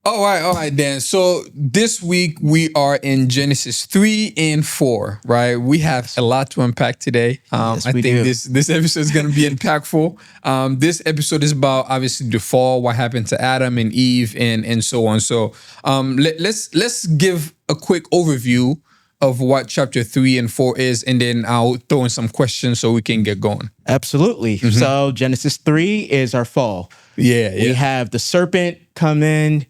All right, Dan. So this week we are in Genesis 3 and 4, right? We have a lot to unpack today. Yes, I we think do. this episode is going to be impactful. This episode is about obviously the fall, what happened to Adam and Eve, and so on. So let's give a quick overview of what chapter 3 and 4 is, and then I'll throw in some questions so we can get going. Absolutely. So Genesis 3 is our fall. Yeah, We have the serpent come in,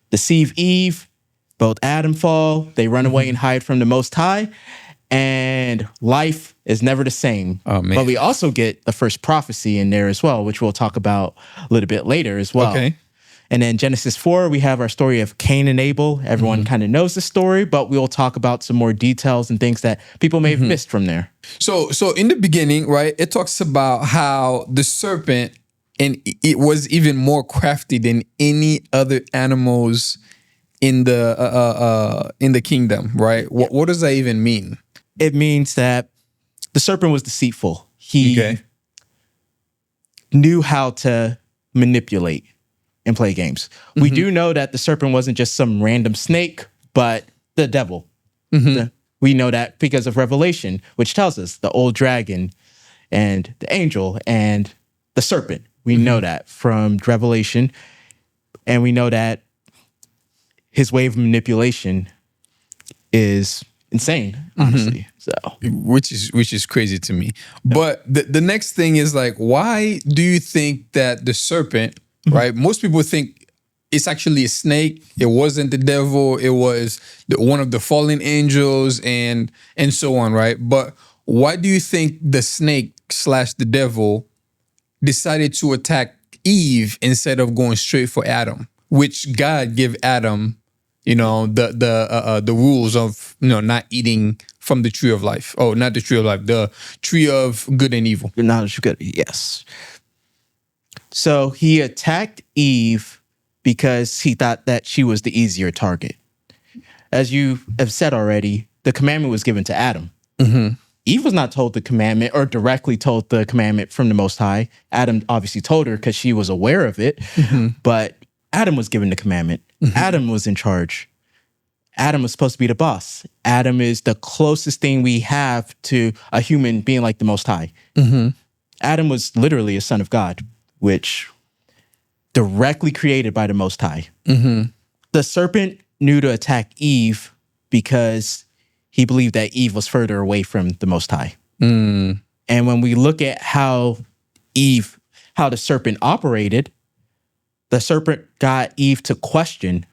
deceive Eve, both Adam fall, they run away and hide from the Most High, and life is never the same. Oh, man. But we also get the first prophecy in there as well, which we'll talk about a little bit later as well. Okay. And then Genesis 4, we have our story of Cain and Abel. Everyone kind of knows the story, but we'll talk about some more details and things that people may have missed from there. So in the beginning, right, it talks about how the serpent, and it was even more crafty than any other animals in the kingdom, right? What does that even mean? It means that the serpent was deceitful. He knew how to manipulate and play games. We do know that the serpent wasn't just some random snake, but the devil. We know that because of Revelation, which tells us the old dragon and the angel and the serpent. We know that from Revelation. And we know that his way of manipulation is insane, honestly. So Which is crazy to me. But the next thing is like, why do you think that the serpent, right? Most people think it's actually a snake. It wasn't the devil. It was one of the fallen angels and so on, right? But why do you think the snake / the devil decided to attack Eve instead of going straight for Adam, which God gave Adam, the rules of not eating from the tree of life. Oh, not the tree of life, the tree of good and evil. your knowledge of good. Yes. So he attacked Eve because he thought that she was the easier target. As you have said already, the commandment was given to Adam. Eve was not told the commandment or directly told the commandment from the Most High. Adam obviously told her because she was aware of it, but Adam was given the commandment. Adam was in charge. Adam was supposed to be the boss. Adam is the closest thing we have to a human being like the Most High. Adam was literally a son of God, which directly created by the Most High. The serpent knew to attack Eve because he believed that Eve was further away from the Most High. And when we look at how the serpent operated, the serpent got Eve to question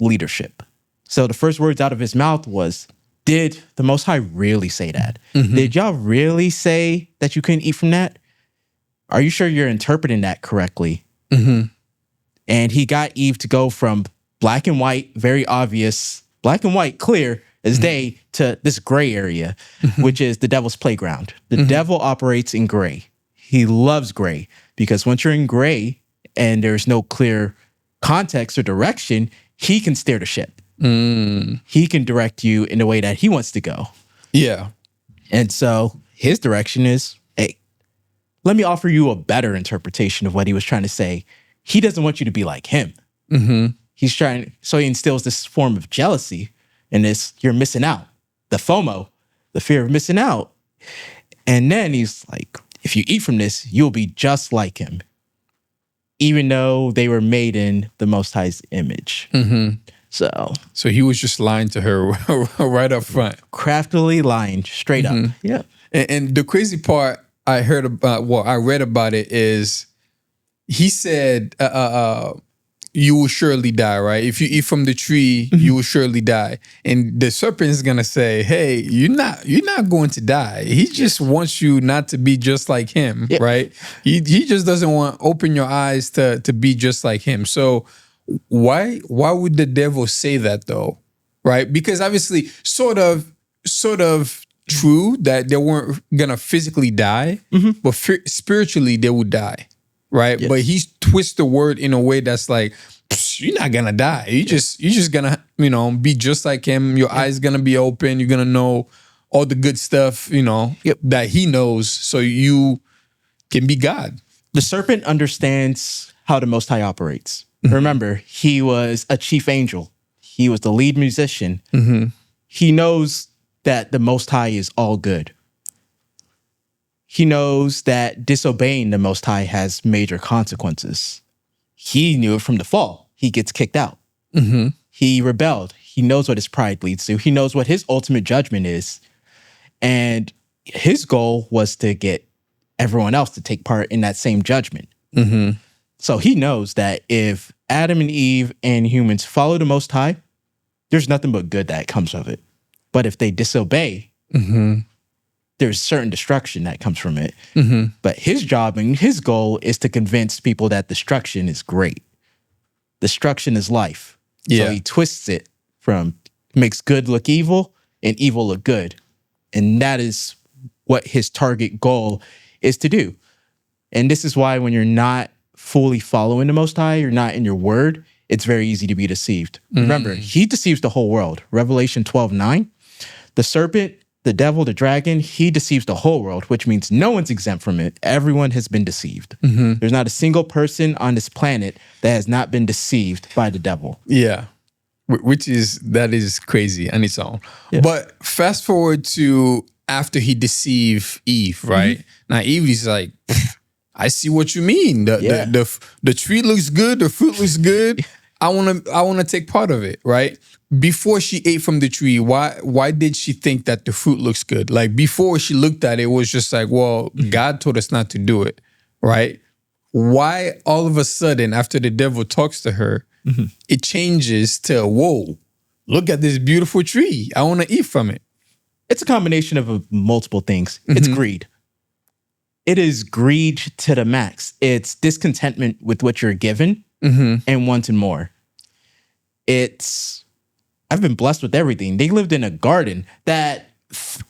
leadership. So the first words out of his mouth was, did the Most High really say that? Did y'all really say that you couldn't eat from that? Are you sure you're interpreting that correctly? And he got Eve to go from black and white, very obvious, black and white, clear as day, to this gray area, which is the devil's playground. The devil operates in gray. He loves gray because once you're in gray and there's no clear context or direction, he can steer the ship. He can direct you in the way that he wants to go. Yeah. And so his direction is, hey, let me offer you a better interpretation of what he was trying to say. He doesn't want you to be like him. He's trying, so he instills this form of jealousy and this, you're missing out. The FOMO, the fear of missing out. And then he's like, if you eat from this, you'll be just like him. Even though they were made in the Most High's image. So he was just lying to her right up front. Craftily lying straight up. Yeah. And the crazy part I read about it is he said, you will surely die, right? If you eat from the tree, you will surely die. And the serpent is gonna say, hey, you're not going to die. He just wants you not to be just like him, right? He just doesn't want open your eyes to be just like him. So why would the devil say that though? Right? Because obviously sort of true that they weren't gonna physically die, but spiritually they would die. Right. Yes. But he twists the word in a way that's like, you're not gonna die. You just gonna, be just like him. Your eyes gonna be open. You're gonna know all the good stuff, that he knows, so you can be God. The serpent understands how the Most High operates. Remember, he was a chief angel. He was the lead musician. He knows that the Most High is all good. He knows that disobeying the Most High has major consequences. He knew it from the fall. He gets kicked out. He rebelled. He knows what his pride leads to. He knows what his ultimate judgment is. And his goal was to get everyone else to take part in that same judgment. So he knows that if Adam and Eve and humans follow the Most High, there's nothing but good that comes of it. But if they disobey, there's certain destruction that comes from it. But his job and his goal is to convince people that destruction is great. Destruction is life. So he twists it from makes good look evil and evil look good. And that is what his target goal is to do. And this is why when you're not fully following the Most High, you're not in your word, it's very easy to be deceived. Remember, he deceives the whole world. Revelation 12:9, the serpent, the devil, the dragon, he deceives the whole world, which means no one's exempt from it. Everyone has been deceived. There's not a single person on this planet that has not been deceived by the devil. Yeah. That is crazy on its own. But fast forward to after he deceived Eve, right? Now Eve is like, I see what you mean. The tree looks good, the fruit looks good. I wanna take part of it, right? Before she ate from the tree, why did she think that the fruit looks good? Like before she looked at it, it was just like, well, God told us not to do it, right? Why all of a sudden after the devil talks to her, it changes to, whoa, look at this beautiful tree. I want to eat from it. It's a combination of multiple things. It's greed. It is greed to the max. It's discontentment with what you're given and wanting more. I've been blessed with everything. They lived in a garden that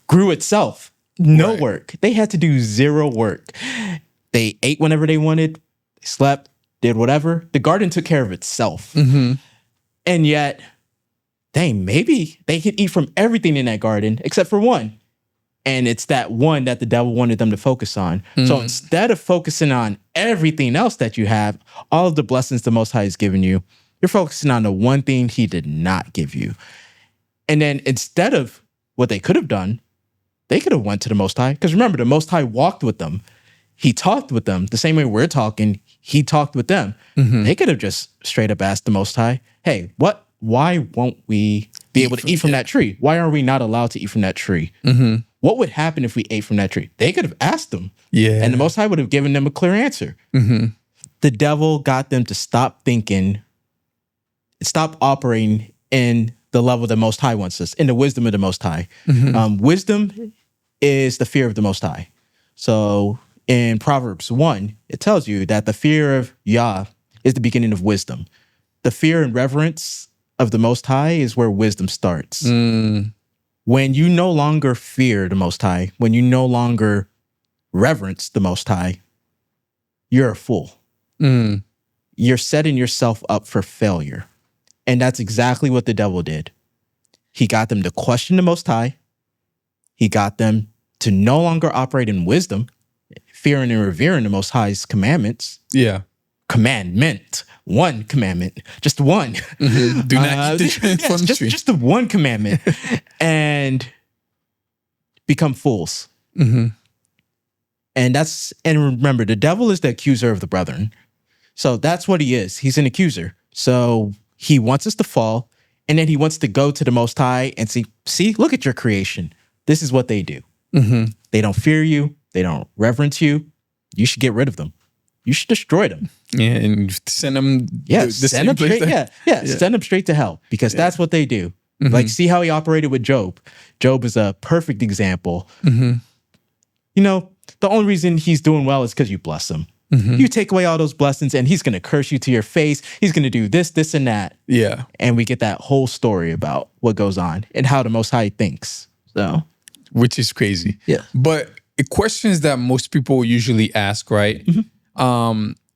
grew itself. No work. They had to do zero work. They ate whenever they wanted. They slept, did whatever. The garden took care of itself. And yet, dang, maybe they could eat from everything in that garden except for one. And it's that one that the devil wanted them to focus on. So instead of focusing on everything else that you have, all of the blessings the Most High has given you, you're focusing on the one thing he did not give you. And then instead of what they could have done, they could have went to the Most High. Because remember, the Most High walked with them. He talked with them the same way we're talking. He talked with them. They could have just straight up asked the Most High, hey, why won't we be able to eat from that tree? Why are we not allowed to eat from that tree? What would happen if we ate from that tree? They could have asked them. And the Most High would have given them a clear answer. The devil got them to stop thinking, stop operating in the level the Most High wants us, in the wisdom of the Most High. Wisdom is the fear of the Most High. So in Proverbs 1, it tells you that the fear of Yah is the beginning of wisdom. The fear and reverence of the Most High is where wisdom starts. When you no longer fear the Most High, when you no longer reverence the Most High, you're a fool. You're setting yourself up for failure. And that's exactly what the devil did. He got them to question the Most High. He got them to no longer operate in wisdom, fearing and revering the Most High's commandments. Commandment. One commandment. Just one. Do not eat from the tree. Just the one commandment. And become fools. And remember, the devil is the accuser of the brethren. So that's what he is. He's an accuser. So he wants us to fall, and then he wants to go to the Most High and see, look at your creation. This is what they do. They don't fear you. They don't reverence you. You should get rid of them. You should destroy them. And send them. Send them straight. Send them straight to hell, because that's what they do. Like, see how he operated with Job. Job is a perfect example. You know, the only reason he's doing well is because you bless him. You take away all those blessings and he's going to curse you to your face. He's going to do this, this, and that. And we get that whole story about what goes on and how the Most High thinks. So, which is crazy. But the questions that most people usually ask, right?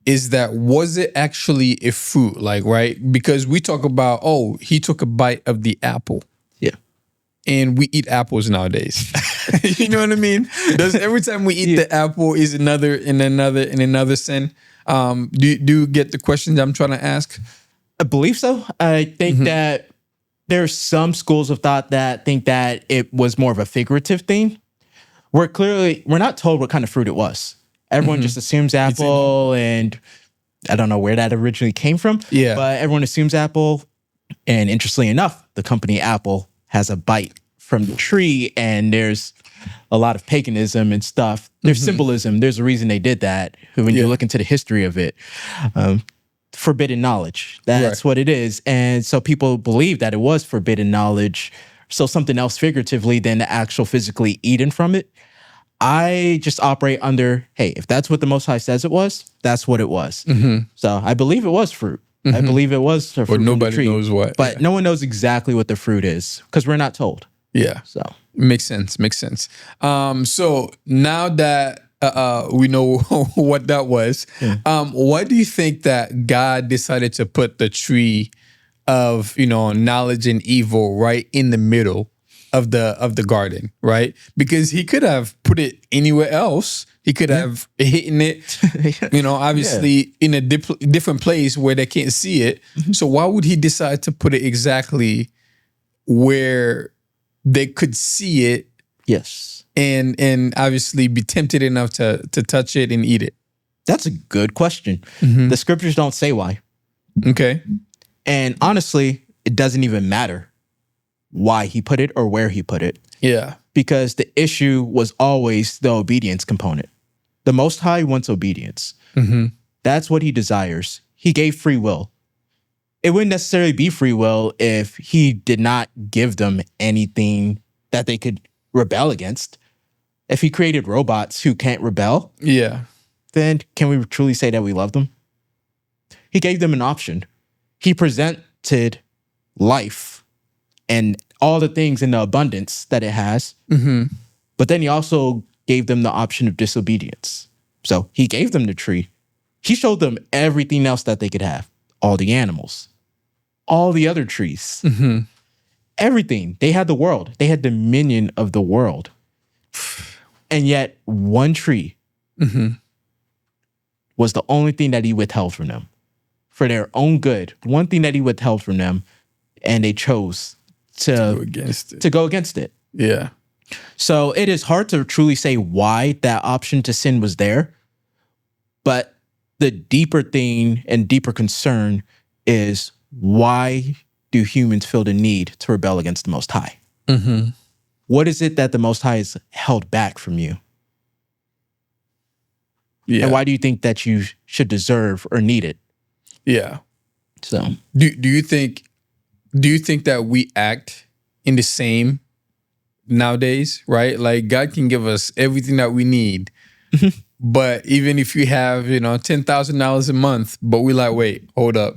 Is that, was it actually a fruit? Like, right? Because we talk about, oh, he took a bite of the apple. And we eat apples nowadays. You know what I mean? Every time we eat the apple is another sin. Do you get the questions I'm trying to ask? I believe so. I think that there's some schools of thought that think that it was more of a figurative thing. We're not told what kind of fruit it was. Everyone just assumes apple, and I don't know where that originally came from. Yeah. But everyone assumes apple. And interestingly enough, the company Apple has a bite from the tree, and there's a lot of paganism and stuff. There's symbolism. There's a reason they did that. When you look into the history of it, forbidden knowledge. That's what it is. And so people believe that it was forbidden knowledge. So something else figuratively than the actual physically eaten from it. I just operate under, hey, if that's what the Most High says it was, that's what it was. So I believe it was fruit. I believe it was a fruit But from the nobody tree. knows what. But no one knows exactly what the fruit is because we're not told. Yeah. So Makes sense. So now that we know what that was, why do you think that God decided to put the tree of, knowledge and evil right in the middle of the garden, right? Because he could have put it anywhere else. He could have hidden it, obviously in a different place where they can't see it. So why would he decide to put it exactly where they could see it? yes, And obviously be tempted enough to touch it and eat it. that's a good question. The scriptures don't say why. Okay. And honestly, it doesn't even matter why he put it or where he put it, Yeah. because the issue was always the obedience component. The Most High wants obedience. That's what he desires. He gave free will. It wouldn't necessarily be free will if he did not give them anything that they could rebel against. If he created robots who can't rebel, Yeah. then can we truly say that we love them? He gave them an option. He presented life and all the things in the abundance that it has. But then he also gave them the option of disobedience. So he gave them the tree. He showed them everything else that they could have. All the animals, all the other trees, everything. They had the world. They had dominion of the world. And yet one tree was the only thing that he withheld from them. For their own good, one thing that he withheld from them, and they chose Go against it. to go against it. Yeah. So it is hard to truly say why that option to sin was there. But the deeper thing and deeper concern is, why do humans feel the need to rebel against the Most High? What is it that the Most High has held back from you? Yeah. And why do you think that you should deserve or need it? Yeah. So Do you think that we act in the same nowadays, right? Like God can give us everything that we need. But even if you have, $10,000 a month, but we like, wait, hold up.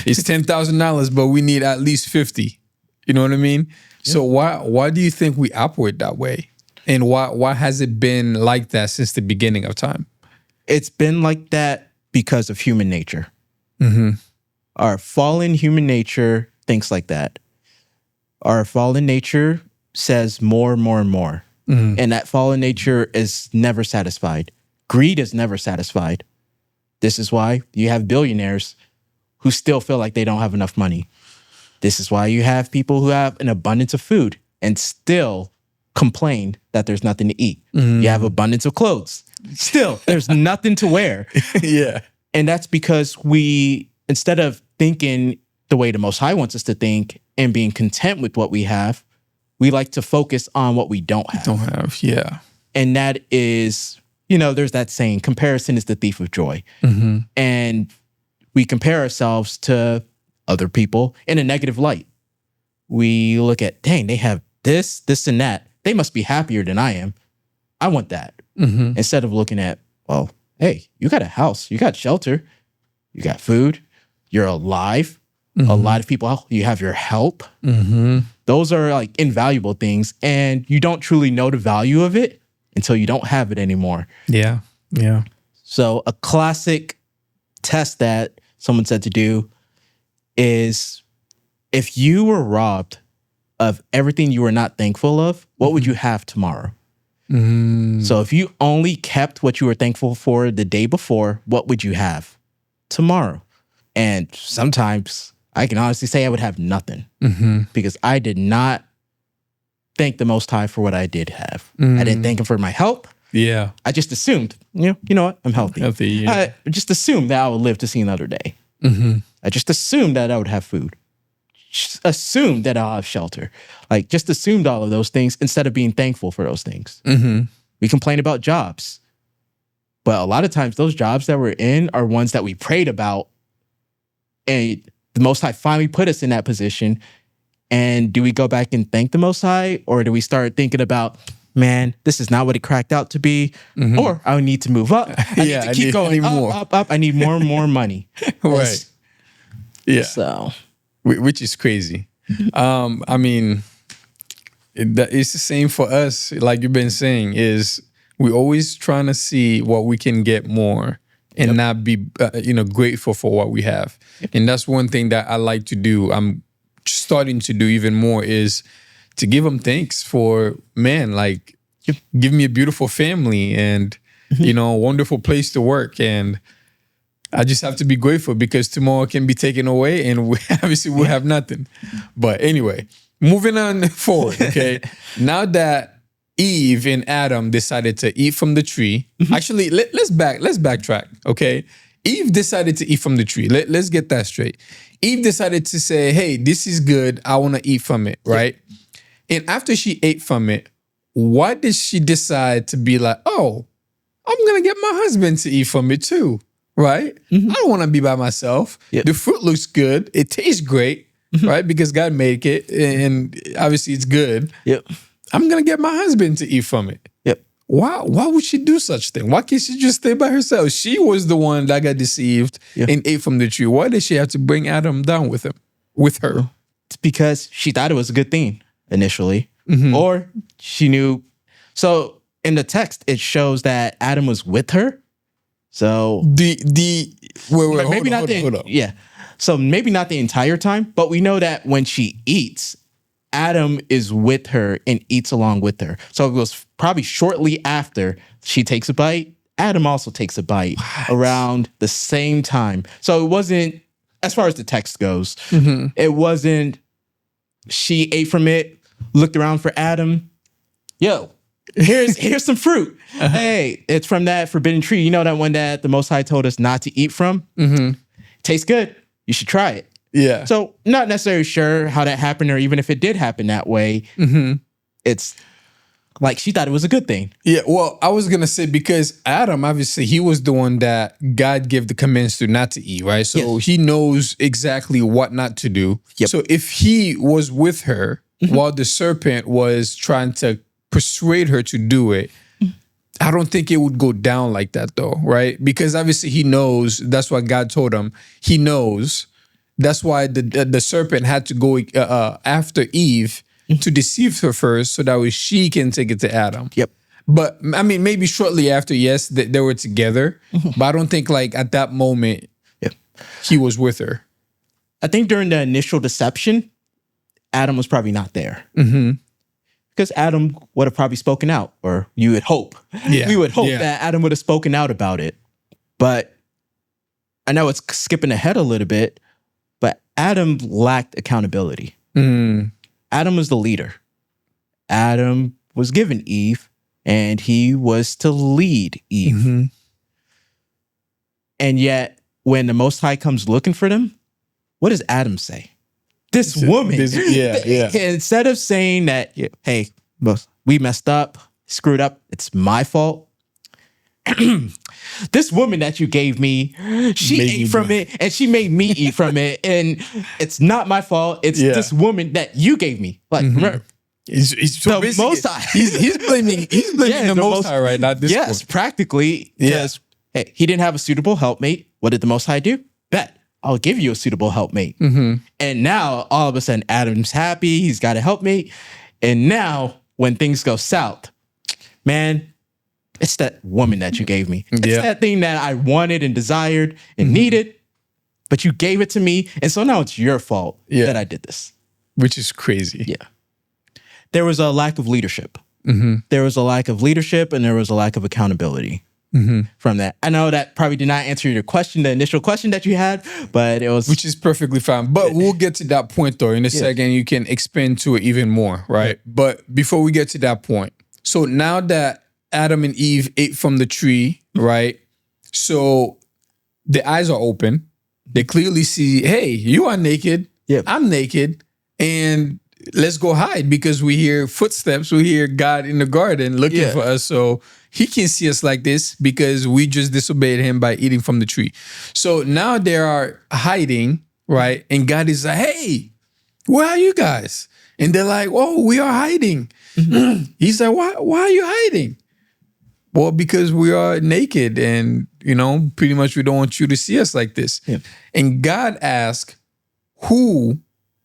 It's $10,000, but we need at least 50. You know what I mean? Yeah. So why do you think we operate that way? And why has it been like that since the beginning of time? it's been like that because of human nature. Our fallen human nature thinks like that. Our fallen nature says more and more and more. And that fallen nature is never satisfied. Greed is never satisfied. This is why you have billionaires who still feel like they don't have enough money. This is why you have people who have an abundance of food and still complain that there's nothing to eat. You have abundance of clothes. Still, there's nothing to wear. Yeah. And that's because we, instead of thinking the way the Most High wants us to think and being content with what we have, we like to focus on what we don't have. Yeah. And that is, there's that saying, comparison is the thief of joy. And we compare ourselves to other people in a negative light. We look at, dang, they have this, this, and that. They must be happier than I am. I want that. Instead of looking at, well, hey, you got a house, you got shelter, you got food, you're alive. A lot of people, you have your help. Those are like invaluable things. And you don't truly know the value of it until you don't have it anymore. Yeah. Yeah. So a classic test that someone said to do is, if you were robbed of everything you were not thankful of, what would you have tomorrow? So if you only kept what you were thankful for the day before, what would you have tomorrow? And sometimes I can honestly say I would have nothing because I did not thank the Most High for what I did have. I didn't thank him for my health. Yeah. I just assumed, you know what? I'm healthy. Yeah. I just assumed that I would live to see another day. I just assumed that I would have food. Just assumed that I'll have shelter. Like, just assumed all of those things instead of being thankful for those things. We complain about jobs. But a lot of times those jobs that we're in are ones that we prayed about. And the Most High finally put us in that position. And do we go back and thank the Most High? Or do we start thinking about, man, this is not what it cracked out to be? Or I need to move up. I need to keep going up. I need more and more money. Right. Yeah. So, which is crazy. I mean, it's the same for us. Like you've been saying, is we're always trying to see what we can get more and not be, grateful for what we have. And that's one thing that I like to do. I'm starting to do even more is to give them thanks for, man, like give me a beautiful family and, a wonderful place to work. And I just have to be grateful because tomorrow can be taken away and obviously we'll have nothing. But anyway, moving on forward, okay? Now that Eve and Adam decided to eat from the tree, actually, let's backtrack, okay? Eve decided to eat from the tree. Let's get that straight. Eve decided to say, hey, this is good. I want to eat from it, right? And after she ate from it, why did she decide to be like, oh, I'm going to get my husband to eat from it too, right? I don't want to be by myself. The fruit looks good. It tastes great, right? Because God made it and obviously it's good. I'm going to get my husband to eat from it. Why would she do such thing? Why can't she just stay by herself? She was the one that got deceived and ate from the tree. Why did she have to bring Adam down with her? It's because she thought it was a good thing initially. Or she knew. So in the text, it shows that Adam was with her. So hold up. Yeah. So maybe not the entire time, but we know that when she eats, Adam is with her and eats along with her. So it was probably shortly after she takes a bite, Adam also takes a bite around the same time. So it wasn't, as far as the text goes, it wasn't she ate from it, looked around for Adam. Yo, here's some fruit. Hey, it's from that forbidden tree. You know that one that the Most High told us not to eat from? Tastes good. You should try it. Yeah. So not necessarily sure how that happened or even if it did happen that way. It's like she thought it was a good thing. Yeah, well, I was going to say because Adam, obviously, he was the one that God gave the commands to not to eat, right? So he knows exactly what not to do. So if he was with her while the serpent was trying to persuade her to do it, I don't think it would go down like that though, right? Because obviously he knows, that's what God told him. He knows. That's why the serpent had to go after Eve to deceive her first so that way she can take it to Adam. But I mean, maybe shortly after, yes, they were together. But I don't think like at that moment he was with her. I think during the initial deception, Adam was probably not there. Because Adam would have probably spoken out, or you would hope. We would hope that Adam would have spoken out about it. But I know it's skipping ahead a little bit, but Adam lacked accountability. Adam was the leader. Adam was given Eve, and he was to lead Eve. And yet, when the Most High comes looking for them, what does Adam say? This woman. Instead of saying that, hey, we messed up, screwed up, it's my fault. This woman that you gave me, she ate from it and she made me eat from it. And it's not my fault. It's this woman that you gave me. Like, remember, he's so the Most High. He's blaming the Most High right now. Yes, practically. Because hey, he didn't have a suitable helpmate. What did the Most High do? Bet. I'll give you a suitable helpmate. And now all of a sudden Adam's happy. He's got a helpmate. And now when things go south, man, it's that woman that you gave me. It's that thing that I wanted and desired and needed, but you gave it to me. And so now it's your fault that I did this. Which is crazy. There was a lack of leadership. There was a lack of leadership and there was a lack of accountability. from that. I know that probably did not answer your question, the initial question that you had, but it was... Which is perfectly fine. But we'll get to that point, though. In a second, you can expand to it even more, right? But before we get to that point, so now that Adam and Eve ate from the tree, right? So the eyes are open. They clearly see, hey, you are naked. Yep. I'm naked. And let's go hide because we hear footsteps. We hear God in the garden looking for us. So he can see us like this because we just disobeyed him by eating from the tree. So now they are hiding, right? And God is like, hey, where are you guys? And they're like, oh, we are hiding. He's like, why are you hiding? Well, because we are naked and, pretty much we don't want you to see us like this. Yeah. And God asked, who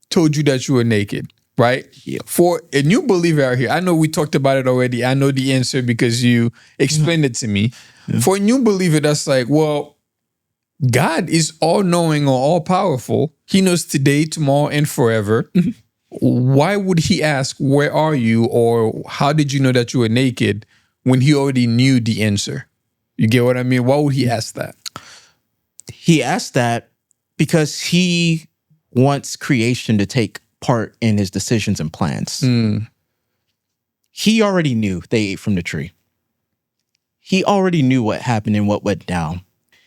told you that you were naked? Right? Yeah. For a new believer out here, I know we talked about it already. I know the answer because you explained it to me. Yeah. For a new believer, that's like, well, God is all-knowing or all-powerful. He knows today, tomorrow, and forever. Why would he ask, where are you? Or how did you know that you were naked when he already knew the answer? You get what I mean? Why would he ask that? He asked that because he wants creation to take part in his decisions and plans. He already knew they ate from the tree. He already knew what happened and what went down.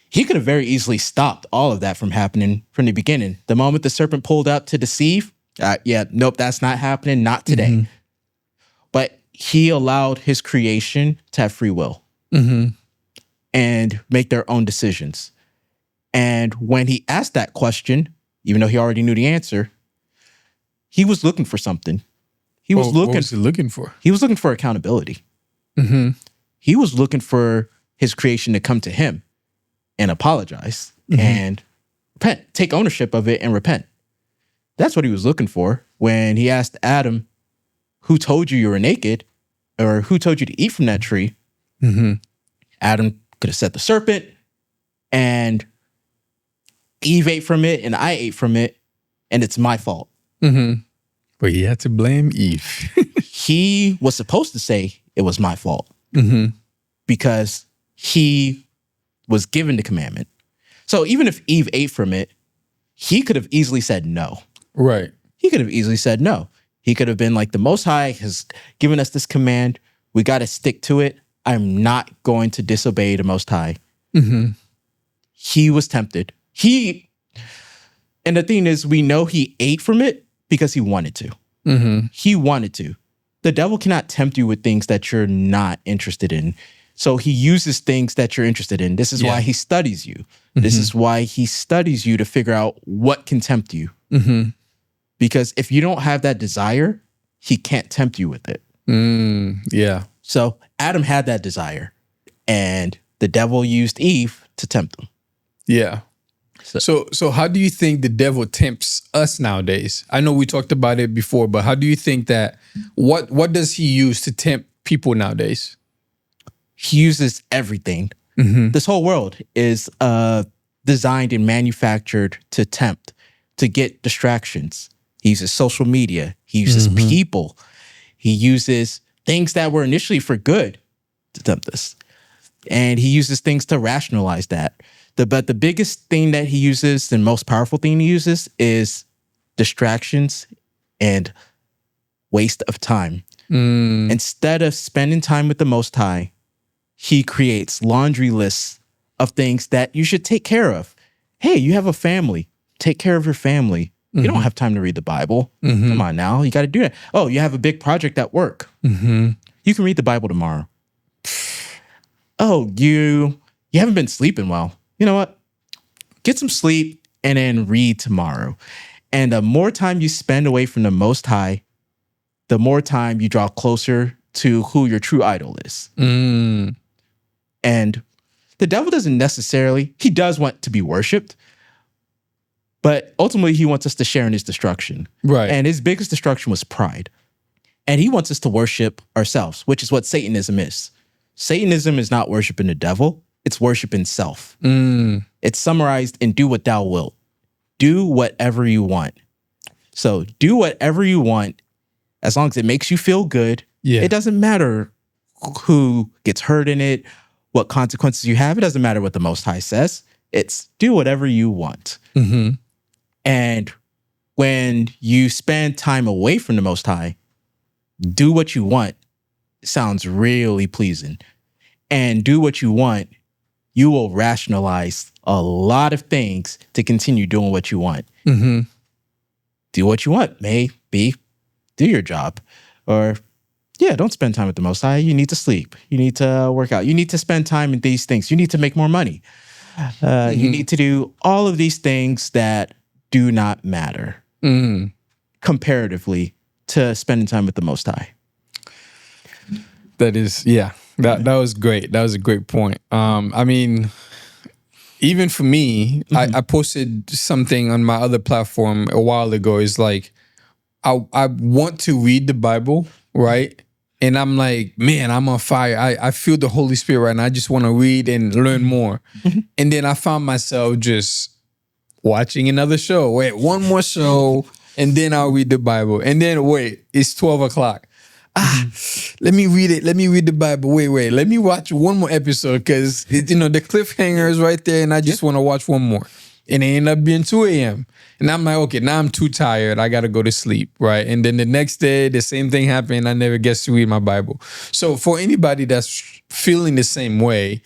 He could have very easily stopped all of that from happening from the beginning. The moment the serpent pulled up to deceive, nope, that's not happening, not today. But he allowed his creation to have free will and make their own decisions. And when he asked that question, even though he already knew the answer, he was looking for something. What was he looking for? He was looking for accountability. He was looking for his creation to come to him and apologize and repent, take ownership of it and repent. That's what he was looking for when he asked Adam, who told you were naked or who told you to eat from that tree? Adam could have said the serpent, and Eve ate from it and I ate from it, and it's my fault. But he had to blame Eve. He was supposed to say it was my fault because he was given the commandment. So even if Eve ate from it, he could have easily said no. Right. He could have easily said no. He could have been like, the Most High has given us this command. We got to stick to it. I'm not going to disobey the Most High. He was tempted. And the thing is, we know he ate from it because he wanted to. He wanted to. The devil cannot tempt you with things that you're not interested in. So he uses things that you're interested in. This is why he studies you. This is why he studies you to figure out what can tempt you. Because if you don't have that desire, he can't tempt you with it. Yeah. So Adam had that desire, and the devil used Eve to tempt him. Yeah. So how do you think the devil tempts us nowadays? I know we talked about it before, but how do you think that, what does he use to tempt people nowadays? He uses everything. This whole world is designed and manufactured to tempt, to get distractions. He uses social media. He uses people. He uses things that were initially for good to tempt us. And he uses things to rationalize that. But the biggest thing that he uses, the most powerful thing he uses, is distractions and waste of time. Instead of spending time with the Most High, he creates laundry lists of things that you should take care of. Hey, you have a family. Take care of your family. You don't have time to read the Bible. Come on now. You got to do that. Oh, you have a big project at work. You can read the Bible tomorrow. Oh, you haven't been sleeping well. You know what? Get some sleep and then read tomorrow. And the more time you spend away from the Most High, the more time you draw closer to who your true idol is. And the devil doesn't necessarily, he does want to be worshiped, but ultimately he wants us to share in his destruction. Right. And his biggest destruction was pride. And he wants us to worship ourselves, which is what Satanism is. Satanism is not worshiping the devil. It's worshiping self. It's summarized in do what thou wilt. Do whatever you want. So do whatever you want as long as it makes you feel good. It doesn't matter who gets hurt in it, what consequences you have. It doesn't matter what the Most High says. It's do whatever you want. Mm-hmm. And when you spend time away from the Most High, do what you want sounds really pleasing. And do what you want, you will rationalize a lot of things to continue doing what you want. Mm-hmm. Do what you want. Maybe do your job. Or, yeah, don't spend time with the Most High. You need to sleep. You need to work out. You need to spend time in these things. You need to make more money. You need to do all of these things that do not matter comparatively to spending time with the Most High. That is, yeah, that was great. That was a great point. I mean, even for me, I posted something on my other platform a while ago. It's like, I want to read the Bible, right? And I'm like, man, I'm on fire. I feel the Holy Spirit right now. I just want to read and learn more. And then I found myself just watching another show. Wait, one more show, and then I'll read the Bible. And then wait, it's 12 o'clock. Let me read it. Let me read the Bible. Wait. Let me watch one more episode because the cliffhanger is right there, and I just want to watch one more. And it ended up being 2 a.m. And I'm like, okay, now I'm too tired. I got to go to sleep, right? And then the next day, the same thing happened. I never get to read my Bible. So for anybody that's feeling the same way,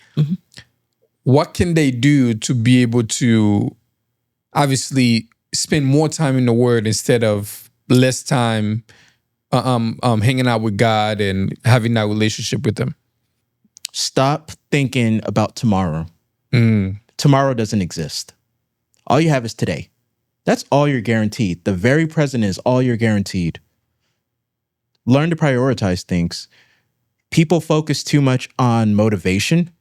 what can they do to be able to obviously spend more time in the Word instead of less time hanging out with God and having that relationship with Him? Stop thinking about tomorrow. Tomorrow doesn't exist. All you have is today. That's all you're guaranteed. The very present is all you're guaranteed. Learn to prioritize things. People focus too much on motivation,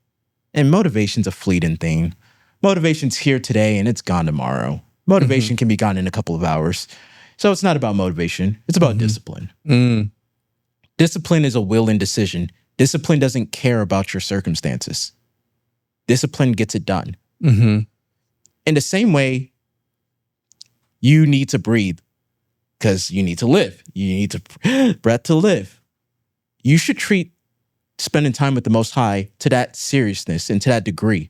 and motivation's a fleeting thing. Motivation's here today and it's gone tomorrow. Motivation can be gone in a couple of hours. So it's not about motivation. It's about discipline. Discipline is a will and decision. Discipline doesn't care about your circumstances. Discipline gets it done. In the same way, you need to breathe because you need to live. You need to breath to live. You should treat spending time with the Most High to that seriousness and to that degree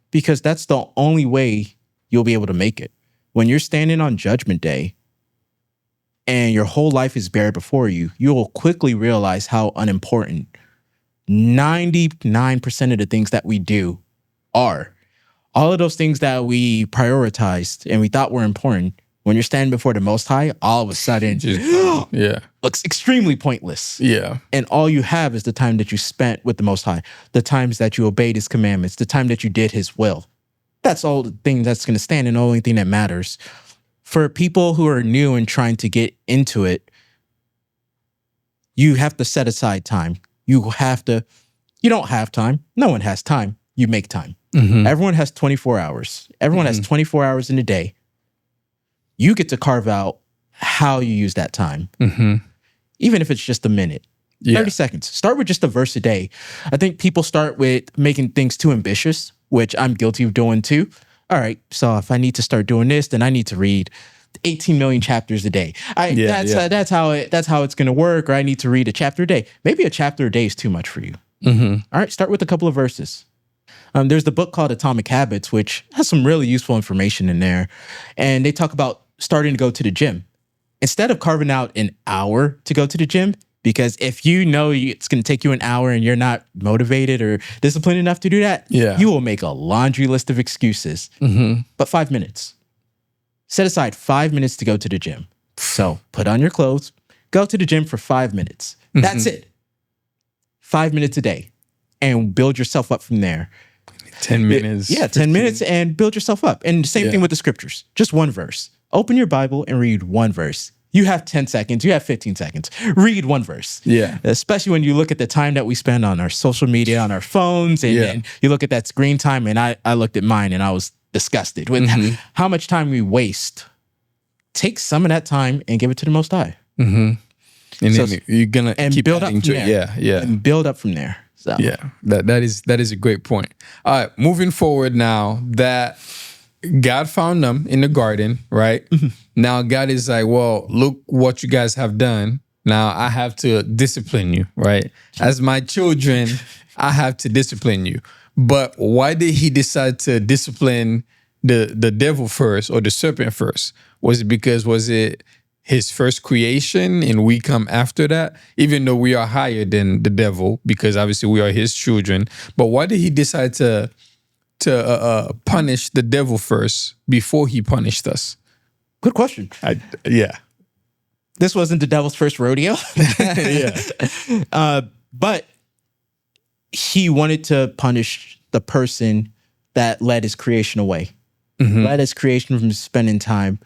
because that's the only way you'll be able to make it. When you're standing on Judgment Day and your whole life is bare before you, you will quickly realize how unimportant 99% of the things that we do are. All of those things that we prioritized and we thought were important, when you're standing before the Most High, all of a sudden, looks extremely pointless. Yeah. And all you have is the time that you spent with the Most High, the times that you obeyed His commandments, the time that you did His will. That's all the thing that's going to stand and the only thing that matters. For people who are new and trying to get into it, you have to set aside time. You don't have time. No one has time. You make time. Everyone has 24 hours. Everyone has 24 hours in a day. You get to carve out how you use that time. Even if it's just a minute, 30 seconds. Start with just a verse a day. I think people start with making things too ambitious, which I'm guilty of doing too. All right, so if I need to start doing this, then I need to read 18 million chapters a day. That's how it's going to work. Or I need to read a chapter a day. Maybe a chapter a day is too much for you. All right, start with a couple of verses. There's the book called Atomic Habits, which has some really useful information in there. And they talk about starting to go to the gym. Instead of carving out an hour to go to the gym, because if you know it's going to take you an hour and you're not motivated or disciplined enough to do that, you will make a laundry list of excuses. But 5 minutes. Set aside 5 minutes to go to the gym. So put on your clothes, go to the gym for 5 minutes. That's it. 5 minutes a day. And build yourself up from there. 10 minutes. 10 minutes and build yourself up. And the same thing with the scriptures. Just one verse. Open your Bible and read one verse. You have 10 seconds. You have 15 seconds. Read one verse. Yeah. Especially when you look at the time that we spend on our social media, on our phones, and you look at that screen time. And I looked at mine and I was disgusted with how much time we waste. Take some of that time and give it to the Most High. And then you're going to keep build up adding to it. And build up from there. So. Yeah, that is a great point. All right, moving forward now that God found them in the garden, right? Now God is like, well, look what you guys have done. Now I have to discipline you, right? As my children, I have to discipline you. But why did he decide to discipline the devil first or the serpent first? Was it his first creation and we come after that, even though we are higher than the devil because obviously we are his children? But why did he decide to punish the devil first before he punished us? Good question. Yeah. This wasn't the devil's first rodeo. Yeah. But he wanted to punish the person that led his creation away, led his creation from spending time.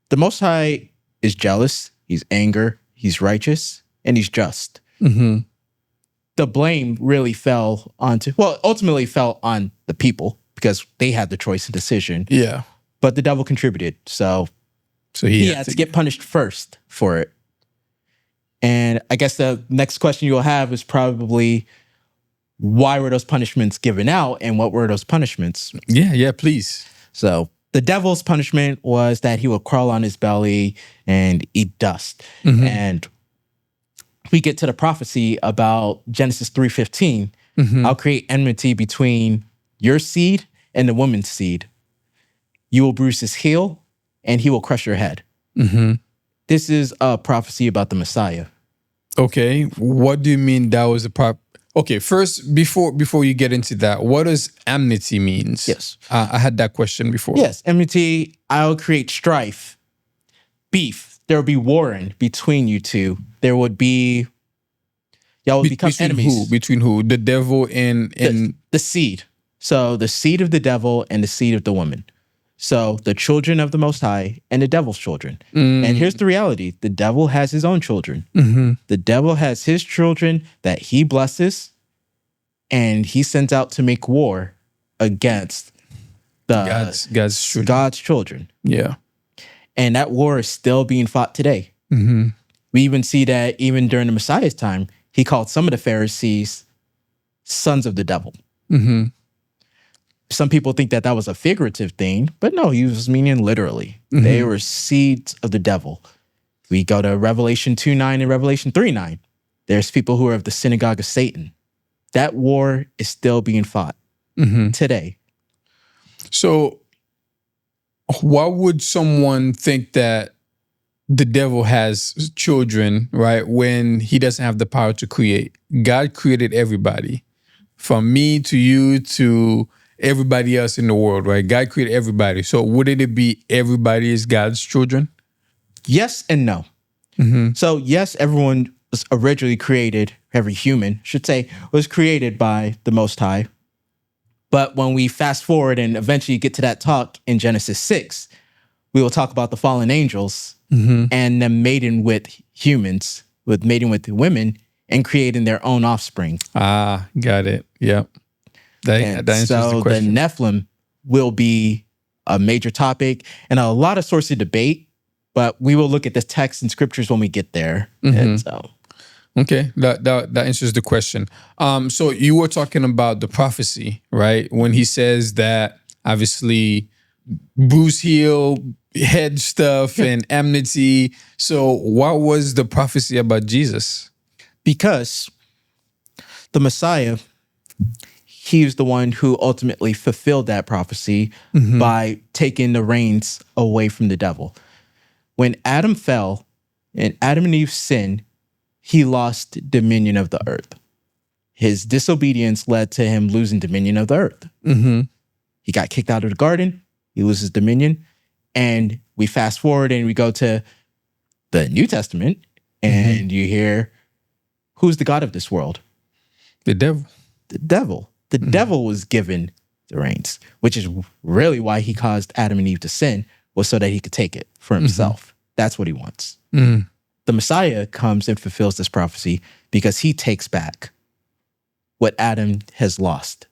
The Most High is jealous, he's anger, he's righteous, and he's just. The blame really ultimately fell on the people because they had the choice and decision. Yeah. But the devil contributed. So he had to get punished first for it. And I guess the next question you'll have is probably, why were those punishments given out and what were those punishments? Yeah, please. So the devil's punishment was that he would crawl on his belly and eat dust. And we get to the prophecy about Genesis 3:15. I'll create enmity between your seed and the woman's seed. You will bruise his heel and he will crush your head. This is a prophecy about the Messiah. Okay, what do you mean that was a Okay, first, before you get into that, what does enmity means? Yes. I had that question before. Yes, enmity, I'll create strife, beef. There will be warring between you two. There would be, y'all would become enemies. Between who? The devil and the seed. So the seed of the devil and the seed of the woman. So the children of the Most High and the devil's children. And here's the reality. The devil has his own children. The devil has his children that he blesses and he sends out to make war against God's children. Yeah. And that war is still being fought today. We even see that even during the Messiah's time, he called some of the Pharisees sons of the devil. Some people think that was a figurative thing, but no, he was meaning literally. They were seeds of the devil. We go to Revelation 2:9 and Revelation 3:9. There's people who are of the synagogue of Satan. That war is still being fought today. So why would someone think that the devil has children, right, when he doesn't have the power to create? God created everybody, from me to you to everybody else in the world, right? God created everybody. So wouldn't it be everybody is God's children? Yes and no. So yes, everyone was originally created, every human, should say, was created by the Most High. But when we fast forward and eventually get to that talk in Genesis 6, we will talk about the fallen angels and them mating with humans, mating with women and creating their own offspring. Ah, got it. Yep. That answers the question. The Nephilim will be a major topic and a lot of sources of debate, but we will look at the text and scriptures when we get there. And so, okay, that answers the question. So you were talking about the prophecy, right? When he says that obviously bruise heel, head stuff, and enmity. So what was the prophecy about Jesus? Because the Messiah, he was the one who ultimately fulfilled that prophecy by taking the reins away from the devil. When Adam fell and Adam and Eve sinned, he lost dominion of the earth. His disobedience led to him losing dominion of the earth. He got kicked out of the garden. He loses dominion. And we fast forward and we go to the New Testament and you hear, who's the God of this world? The devil. The devil. The devil was given the reins, which is really why he caused Adam and Eve to sin, was so that he could take it for himself. That's what he wants. The Messiah comes and fulfills this prophecy because he takes back what Adam has lost.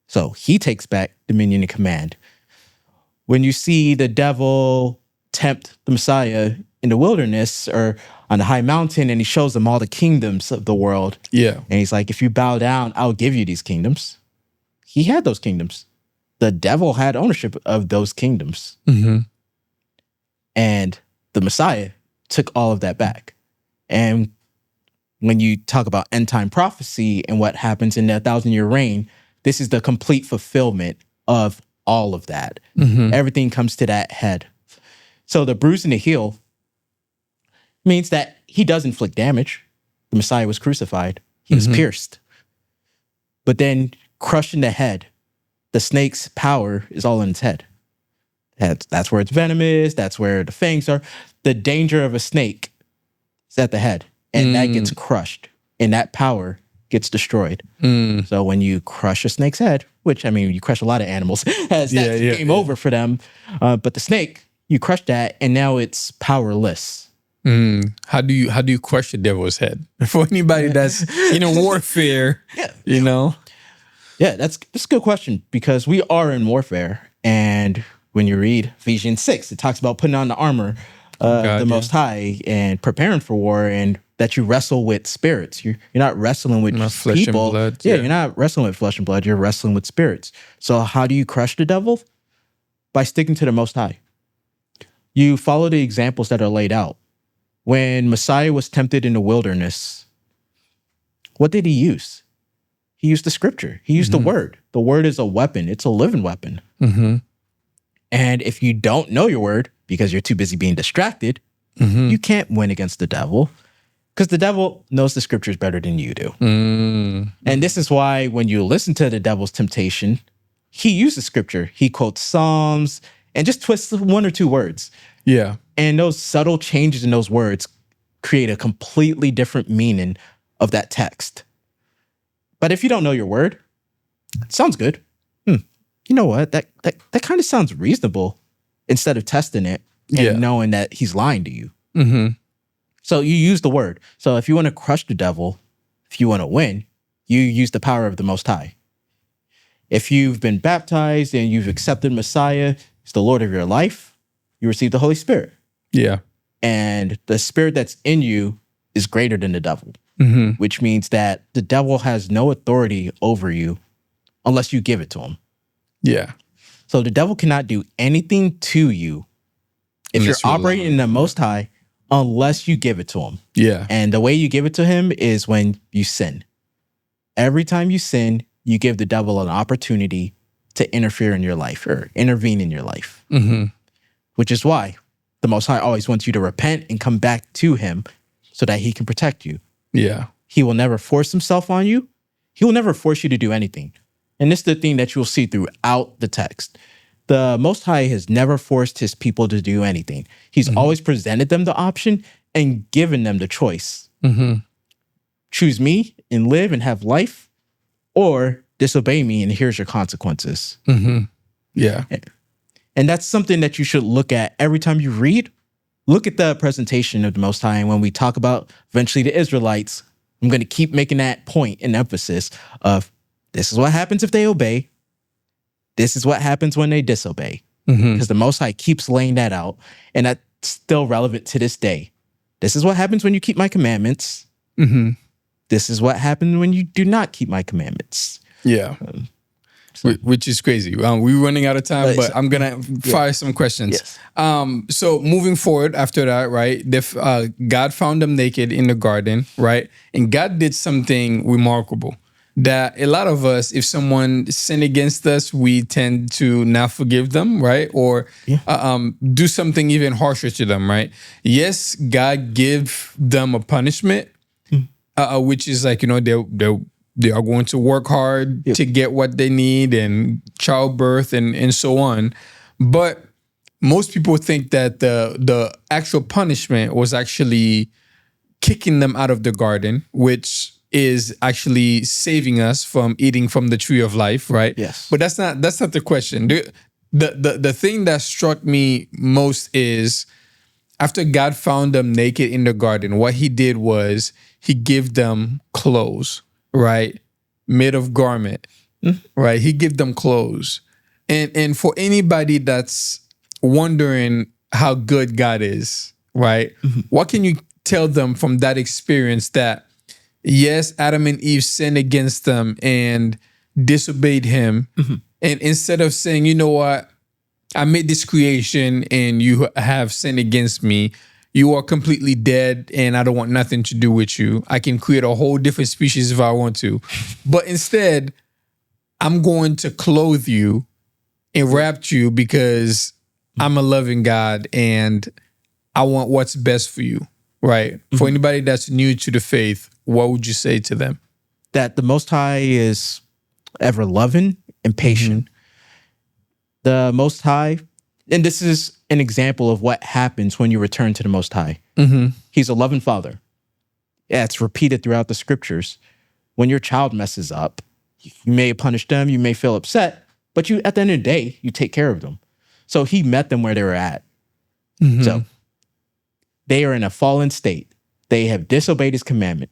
So he takes back dominion and command. When you see the devil tempt the Messiah in the wilderness or on the high mountain and he shows them all the kingdoms of the world. Yeah. And he's like, if you bow down, I'll give you these kingdoms. He had those kingdoms. The devil had ownership of those kingdoms. And the Messiah took all of that back. And when you talk about end time prophecy and what happens in that 1,000-year reign, this is the complete fulfillment of all of that. Everything comes to that head. So the bruise and the heel means that he does inflict damage. The Messiah was crucified. He was pierced. But then crushing the head, the snake's power is all in its head. That's where its venom is. That's where the fangs are. The danger of a snake is at the head. And that gets crushed. And that power gets destroyed. So when you crush a snake's head, which, I mean, you crush a lot of animals, that's game over for them. But the snake, you crush that, and now it's powerless. How do you crush the devil's head? For anybody that's in a warfare, you know? Yeah, that's a good question, because we are in warfare. And when you read Ephesians 6, it talks about putting on the armor of the Most High and preparing for war, and that you wrestle with spirits. You're not wrestling with Not just flesh people. and blood. You're not wrestling with flesh and blood. You're wrestling with spirits. So how do you crush the devil? By sticking to the Most High. You follow the examples that are laid out. When Messiah was tempted in the wilderness, what did he use? He used the scripture. He used the word. The word is a weapon. It's a living weapon. And if you don't know your word, because you're too busy being distracted, you can't win against the devil, because the devil knows the scriptures better than you do. And this is why when you listen to the devil's temptation, he uses scripture. He quotes Psalms and just twists one or two words. Yeah. And those subtle changes in those words create a completely different meaning of that text. But if you don't know your word, it sounds good. You know what? That kind of sounds reasonable, instead of testing it and knowing that he's lying to you. So you use the word. So if you want to crush the devil, if you want to win, you use the power of the Most High. If you've been baptized and you've accepted Messiah as the Lord of your life, you receive the Holy Spirit. Yeah. And the spirit that's in you is greater than the devil, which means that the devil has no authority over you unless you give it to him. Yeah. So the devil cannot do anything to you if Unless you're you operating allow in the Most High, unless you give it to him. Yeah. And the way you give it to him is when you sin. Every time you sin, you give the devil an opportunity to interfere in your life or intervene in your life. Which is why the Most High always wants you to repent and come back to him so that he can protect you. Yeah. He will never force himself on you. He will never force you to do anything. And this is the thing that you'll see throughout the text. The Most High has never forced his people to do anything. He's always presented them the option and given them the choice. Choose me and live and have life, or disobey me and here's your consequences. Yeah. And that's something that you should look at every time you read. Look at the presentation of the Most High. And when we talk about eventually the Israelites, I'm going to keep making that point and emphasis of this is what happens if they obey. This is what happens when they disobey. Because the Most High keeps laying that out. And that's still relevant to this day. This is what happens when you keep my commandments. This is what happens when you do not keep my commandments. Yeah. Which is crazy. We're running out of time, but I'm going to fire some questions. So moving forward after that, right, God found them naked in the garden, right? And God did something remarkable that a lot of us, if someone sinned against us, we tend to not forgive them, right? Or do something even harsher to them, right? Yes, God gave them a punishment, which is like, they are going to work hard to get what they need, and childbirth and so on. But most people think that the actual punishment was actually kicking them out of the garden, which is actually saving us from eating from the tree of life, right? Yes. But that's not the question. The thing that struck me most is after God found them naked in the garden, what he did was he gave them clothes, right? Made of garment, right? He gave them clothes. And for anybody that's wondering how good God is, right? What can you tell them from that experience that, yes, Adam and Eve sinned against them and disobeyed him. And instead of saying, you know what, I made this creation and you have sinned against me, you are completely dead and I don't want nothing to do with you. I can create a whole different species if I want to. But instead, I'm going to clothe you and wrap you because I'm a loving God and I want what's best for you, right? For anybody that's new to the faith, what would you say to them? That the Most High is ever loving and patient. The Most High, and this is an example of what happens when you return to the Most High. He's a loving father. Yeah, it's repeated throughout the scriptures. When your child messes up, you may punish them, you may feel upset, but you, at the end of the day, you take care of them. So he met them where they were at. So they are in a fallen state. They have disobeyed his commandment.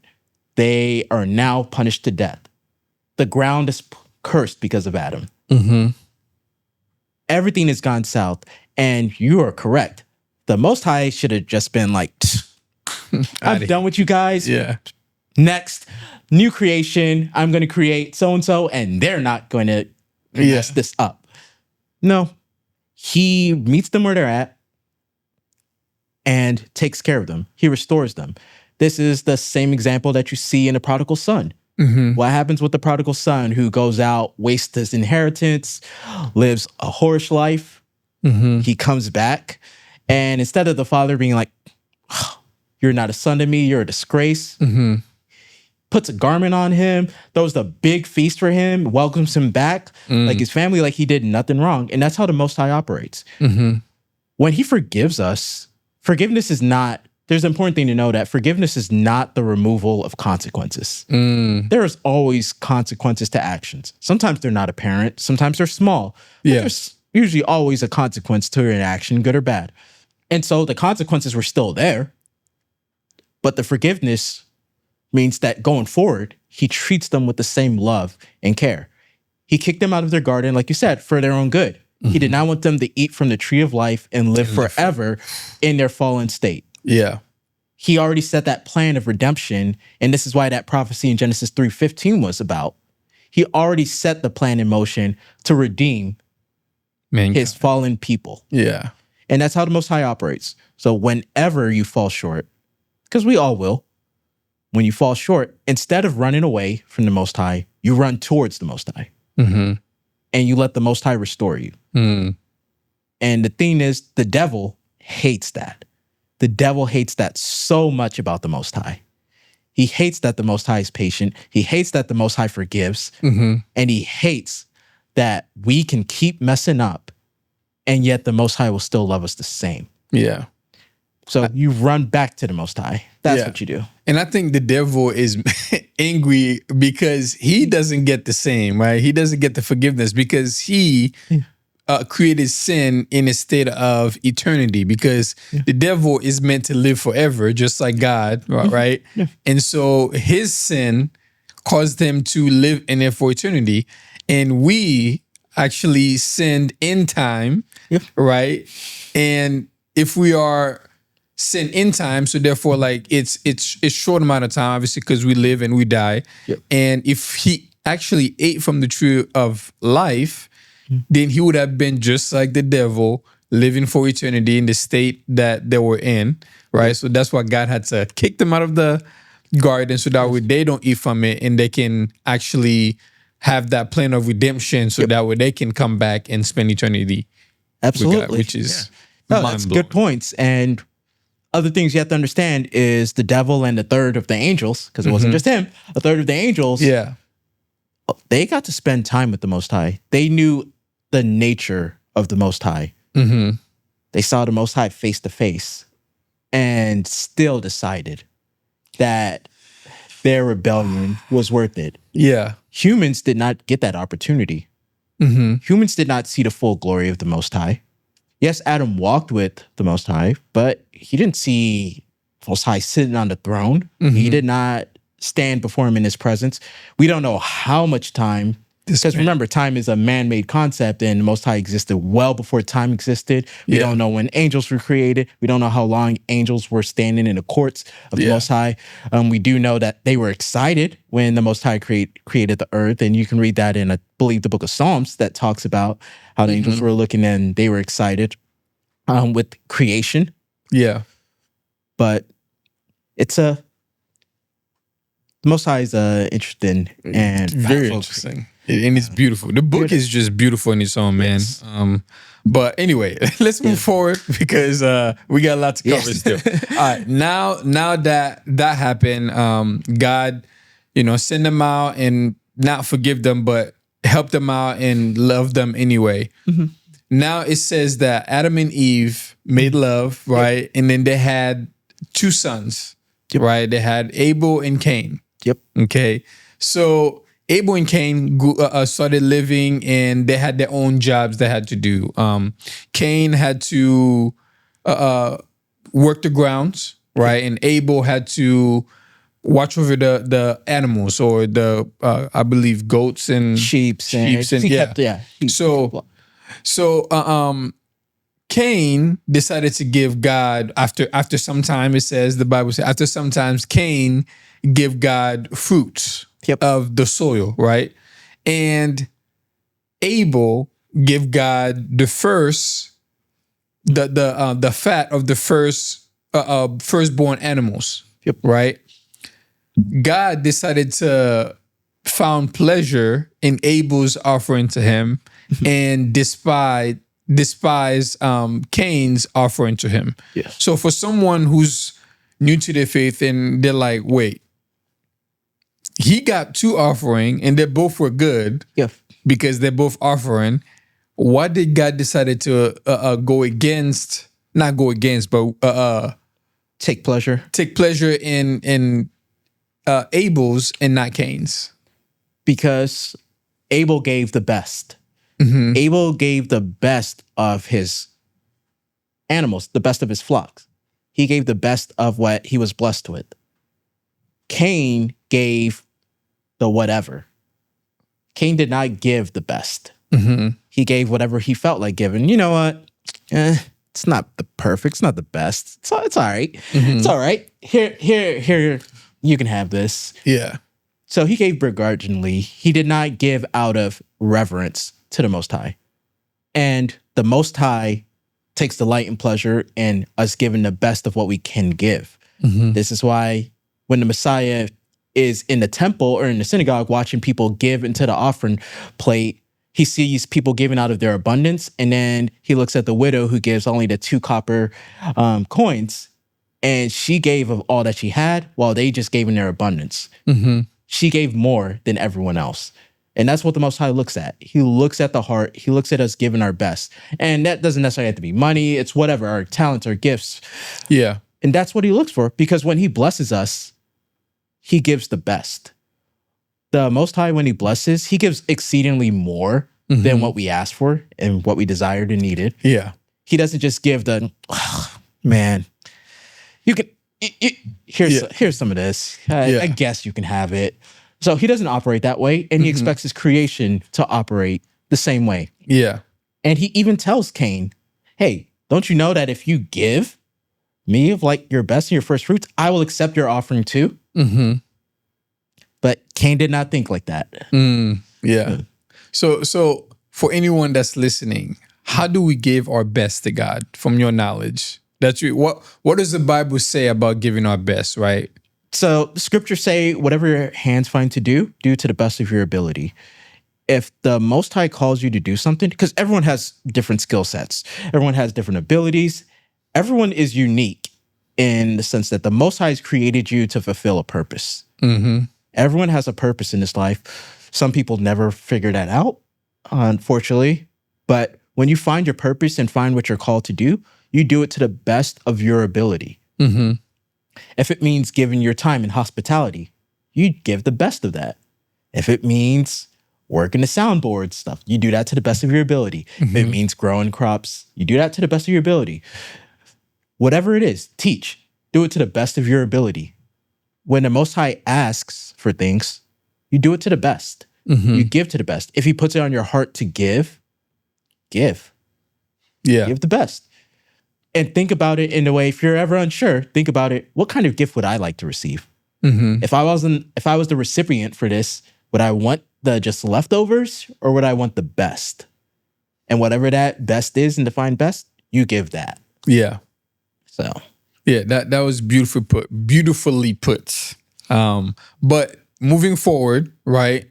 They are now punished to death. The ground is cursed because of Adam. Everything has gone south, and you are correct. The Most High should have just been like, I'm done with you guys. Yeah. Next, new creation. I'm going to create so-and-so, and they're not going to mess this up. No. He meets them where they're at and takes care of them. He restores them. This is the same example that you see in the prodigal son. What happens with the prodigal son who goes out, wastes his inheritance, lives a whorish life? He comes back, and instead of the father being like, oh, you're not a son to me, you're a disgrace, puts a garment on him, throws a big feast for him, welcomes him back, like his family, like he did nothing wrong. And that's how the Most High operates. When he forgives us, forgiveness is not, there's an important thing to know that forgiveness is not the removal of consequences. There is always consequences to actions. Sometimes they're not apparent. Sometimes they're small. But there's usually always a consequence to an action, good or bad. And so the consequences were still there. But the forgiveness means that going forward, he treats them with the same love and care. He kicked them out of their garden, like you said, for their own good. He did not want them to eat from the tree of life and live forever in their fallen state. Yeah. He already set that plan of redemption, and this is why that prophecy in Genesis 3:15 was about. He already set the plan in motion to redeem his fallen people. Yeah. And that's how the Most High operates. So whenever you fall short, because we all will, when you fall short, instead of running away from the Most High, you run towards the Most High. And you let the Most High restore you. And the thing is, the devil hates that. The devil hates that so much about the Most High. He hates that the Most High is patient. He hates that the Most High forgives. And he hates that we can keep messing up and yet the Most High will still love us the same. Yeah. So you run back to the Most High. That's what you do. And I think the devil is angry because he doesn't get the same, right? He doesn't get the forgiveness because he created sin in a state of eternity, because the devil is meant to live forever, just like God, right? And so his sin caused him to live in it for eternity. And we actually sinned in time, right? And if we are sin in time, so therefore, like it's short amount of time, obviously, because we live and we die. And if he actually ate from the tree of life, then he would have been just like the devil, living for eternity in the state that they were in, right? So that's why God had to kick them out of the garden, so that way they don't eat from it and they can actually have that plan of redemption, so that way they can come back and spend eternity. Absolutely. With God, which is that's good points. And other things you have to understand is the devil and a third of the angels, because it wasn't just him, a third of the angels, they got to spend time with the Most High. They knew the nature of the Most High. They saw the Most High face to face and still decided that their rebellion was worth it. Humans did not get that opportunity. Humans did not see the full glory of the Most High. Yes, Adam walked with the Most High, but he didn't see Most High sitting on the throne. He did not stand before him in his presence. We don't know how much time, because remember, time is a man-made concept, and the Most High existed well before time existed. We don't know when angels were created. We don't know how long angels were standing in the courts of the Most High. We do know that they were excited when the Most High created the earth, and you can read that in, I believe, the book of Psalms that talks about how the angels were looking and they were excited with creation. but it's the Most High is interesting and Very factual. interesting. And it's beautiful. The book is just beautiful in its own, man. Yes. But anyway, let's move forward because we got a lot to cover Yes. still. All right, now that happened, God, send them out and not forgive them, but help them out and love them anyway. Now it says that Adam and Eve made love, right? And then they had 2 sons, right? They had Abel and Cain. Yep. Okay. So Abel and Cain started living and they had their own jobs they had to do. Cain had to work the grounds, right? And Abel had to watch over the animals or the, I believe, goats and Sheeps and sheeps and he- So Cain decided to give God after some time. It says the Bible says after sometimes Cain give God fruits of the soil, right? And Abel give God the first the fat of the firstborn animals, right? God decided to found pleasure in Abel's offering to him and despise Cain's offering to him. Yes. So for someone who's new to their faith and they're like, wait, he got 2 offering and they both were good because they're both offering. Why did God decided to not go against, but take pleasure in Abel's and not Cain's? because Abel gave the best. Abel gave the best of his animals, the best of his flocks. He gave the best of what he was blessed with. Cain gave the whatever. Cain did not give the best. He gave whatever he felt like giving. You know what? It's not the perfect. It's not the best. It's all right. It's all right. Here. You can have this. Yeah. So he gave begrudgingly. He did not give out of reverence to the Most High. And the Most High takes delight and pleasure in us giving the best of what we can give. This is why when the Messiah is in the temple or in the synagogue watching people give into the offering plate, he sees people giving out of their abundance. And then he looks at the widow who gives only the 2 copper coins. And she gave of all that she had while they just gave in their abundance. She gave more than everyone else. And that's what the Most High looks at. He looks at the heart. He looks at us giving our best. And that doesn't necessarily have to be money. It's whatever, our talents, our gifts. Yeah. And that's what he looks for, because when he blesses us, he gives the best. The Most High, when he blesses, he gives exceedingly more than what we asked for and what we desired and needed. Yeah. He doesn't just give the, man, you can, here's some of this. I guess you can have it. So he doesn't operate that way, and he expects his creation to operate the same way. Yeah. And he even tells Cain, hey, don't you know that if you give me of like your best and your first fruits, I will accept your offering too? But Cain did not think like that. Yeah. So for anyone that's listening, how do we give our best to God from your knowledge? What does the Bible say about giving our best, right? So the scriptures say, whatever your hands find to do to the best of your ability. If the Most High calls you to do something, because everyone has different skill sets, everyone has different abilities, everyone is unique in the sense that the Most High has created you to fulfill a purpose. Everyone has a purpose in this life. Some people never figure that out, unfortunately. But when you find your purpose and find what you're called to do, you do it to the best of your ability. If it means giving your time in hospitality, you give the best of that. If it means working the soundboard stuff, you do that to the best of your ability. If it means growing crops, you do that to the best of your ability. Whatever it is, teach. Do it to the best of your ability. When the Most High asks for things, you do it to the best. You give to the best. If he puts it on your heart to give. Yeah. Give the best. And think about it in a way, if you're ever unsure, think about it. What kind of gift would I like to receive? If I was the recipient for this, would I want the just leftovers or would I want the best? And whatever that best is and define best, you give that. Yeah. So Yeah, that was beautifully put. But moving forward, right?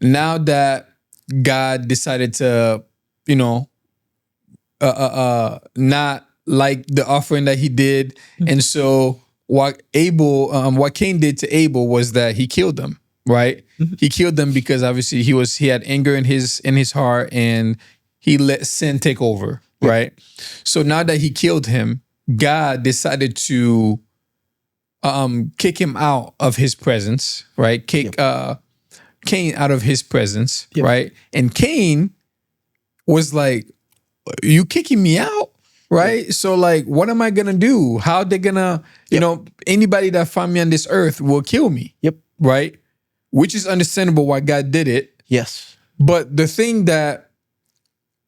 Now that God decided to, you know, not like the offering that he did, and so what Cain did to Abel was that he killed him, right? He killed him because obviously he had anger in his heart, and he let sin take over, right? So now that he killed him, God decided to kick him out of his presence, right? Kick Cain out of his presence, right? And Cain was like, "You kicking me out?" Right? So like, what am I gonna do? How they gonna, anybody that find me on this earth will kill me. Yep. Right? Which is understandable why God did it. Yes. But the thing that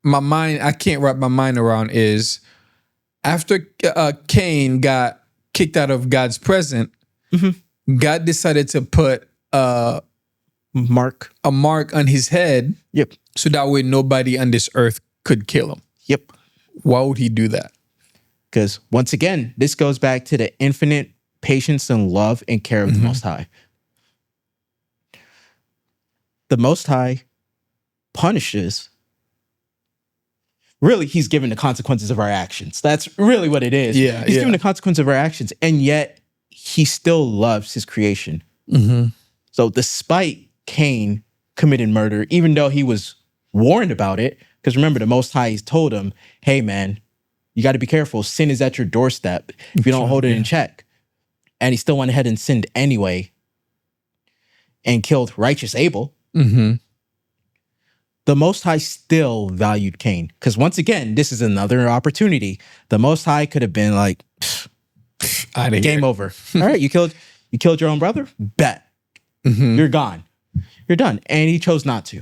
I can't wrap my mind around is after Cain got kicked out of God's presence, God decided to put a Mark. mark on his head. Yep. So that way nobody on this earth could kill him. Yep. Why would he do that? Because once again, this goes back to the infinite patience and love and care of the Most High. The Most High punishes. Really, he's given the consequences of our actions. That's really what it is. Yeah, he's yeah. given the consequence of our actions, and yet he still loves his creation. So despite Cain committing murder, even though he was warned about it, because remember, the Most High told him, hey, man, you got to be careful. Sin is at your doorstep if you don't hold it in check. And he still went ahead and sinned anyway and killed righteous Abel. The Most High still valued Cain. Because once again, this is another opportunity. The Most High could have been like, game over. All right, you killed your own brother? Bet. You're gone. You're done. And he chose not to.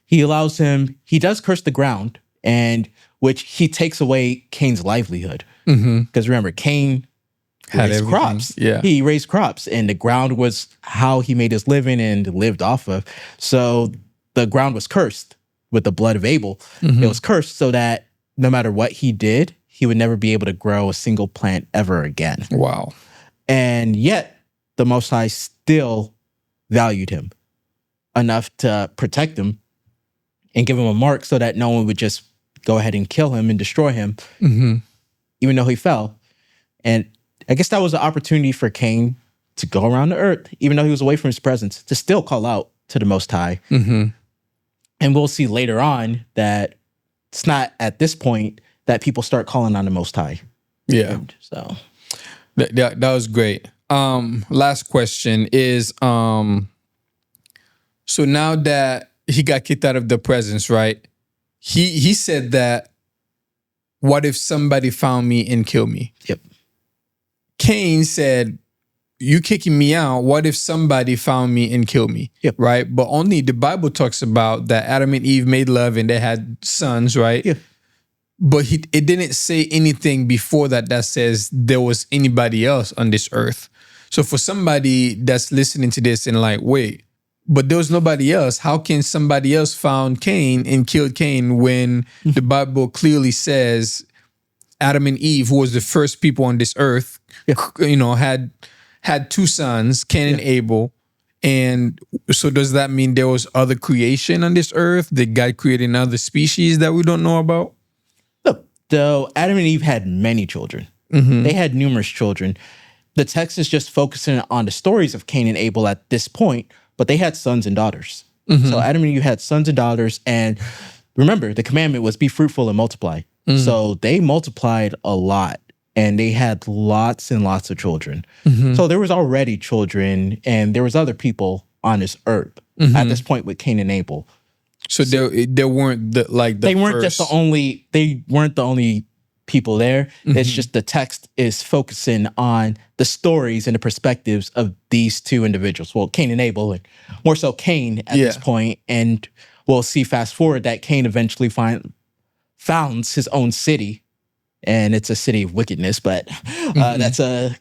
He allows him, he does curse the ground, and which he takes away Cain's livelihood. Because remember, Cain Had raised everything. crops. Yeah. He raised crops, and the ground was how he made his living and lived off of. So the ground was cursed with the blood of Abel. It was cursed so that no matter what he did, he would never be able to grow a single plant ever again. Wow. And yet, the Most High still valued him enough to protect him and give him a mark so that no one would just go ahead and kill him and destroy him, even though he fell. And I guess that was an opportunity for Cain to go around the earth, even though he was away from his presence, to still call out to the Most High. And we'll see later on that it's not at this point that people start calling on the Most High. Yeah. So That was great. Last question is, so now that he got kicked out of the presence, right? He said that, what if somebody found me and killed me? Yep. Cain said, you kicking me out, what if somebody found me and killed me? Yep. Right? But only the Bible talks about that Adam and Eve made love and they had sons, right? Yeah. But it didn't say anything before that says there was anybody else on this earth. So for somebody that's listening to this and like, wait, but there was nobody else. How can somebody else found Cain and killed Cain when the Bible clearly says Adam and Eve, who was the first people on this earth, had two sons, Cain and Abel. And so does that mean there was other creation on this earth? Did God create another species that we don't know about? Look, though Adam and Eve had many children. They had numerous children. The text is just focusing on the stories of Cain and Abel at this point, but they had sons and daughters. So Adam and Eve had sons and daughters. And remember, the commandment was be fruitful and multiply. So they multiplied a lot and they had lots and lots of children. So there was already children and there was other people on this earth at this point with Cain and Abel. So there weren't they weren't first. they weren't the only people there. It's just the text is focusing on the stories and the perspectives of these two individuals. Well, Cain and Abel, and more so Cain at this point. And we'll see fast forward that Cain eventually founds his own city, and it's a city of wickedness, but that's a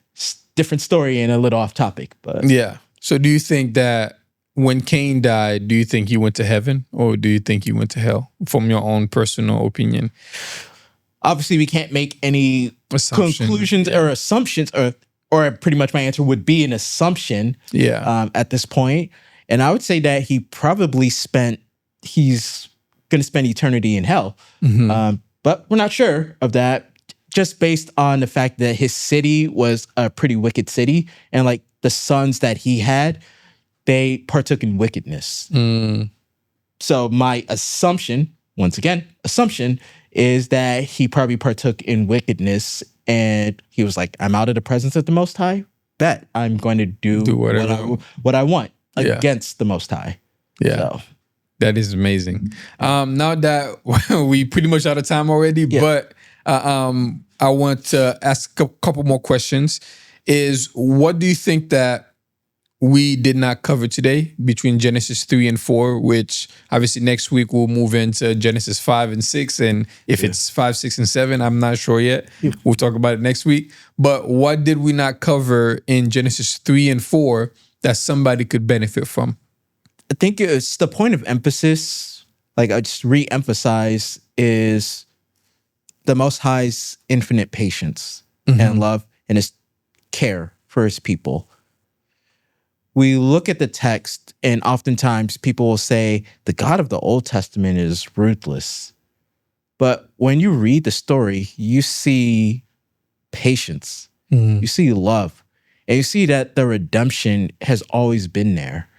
different story and a little off topic. But yeah. So do you think that when Cain died, do you think he went to heaven or do you think he went to hell, from your own personal opinion? Obviously, we can't make any Assumption. conclusions or assumptions, or pretty much my answer would be an assumption. Yeah. At this point, and I would say that he's going to spend eternity in hell. But we're not sure of that, just based on the fact that his city was a pretty wicked city, and like the sons that he had, they partook in wickedness. So my assumption, once again, is that he probably partook in wickedness, and he was like, "I'm out of the presence of the Most High. Bet I'm going to do whatever. what I want Yeah. against the Most High." Yeah. So, That is amazing. Now that we pretty much out of time already, but I want to ask a couple more questions. Is what do you think that we did not cover today between Genesis 3 and 4, which obviously next week we'll move into Genesis 5 and 6. And if it's 5, 6, and 7, I'm not sure yet. We'll talk about it next week. But what did we not cover in Genesis 3 and 4 that somebody could benefit from? I think it's the point of emphasis, like I just re-emphasize, is the Most High's infinite patience and love and his care for his people. We look at the text, and oftentimes people will say the God of the Old Testament is ruthless. But when you read the story, you see patience, you see love, and you see that the redemption has always been there.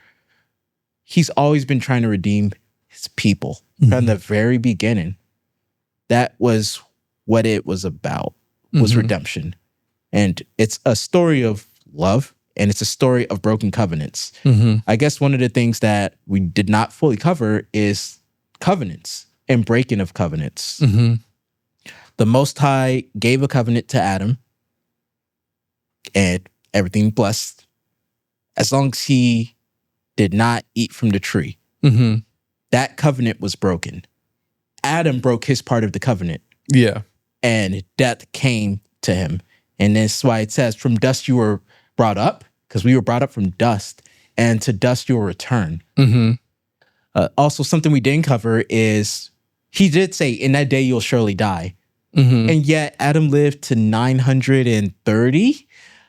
He's always been trying to redeem his people from the very beginning. That was what it was about, was redemption. And it's a story of love, and it's a story of broken covenants. I guess one of the things that we did not fully cover is covenants and breaking of covenants. The Most High gave a covenant to Adam, and everything blessed, as long as he did not eat from the tree. That covenant was broken. Adam broke his part of the covenant. Yeah. And death came to him. And that's why it says, from dust you were brought up, because we were brought up from dust, and to dust you will return. Also, something we didn't cover is, he did say, in that day you'll surely die. And yet Adam lived to 930,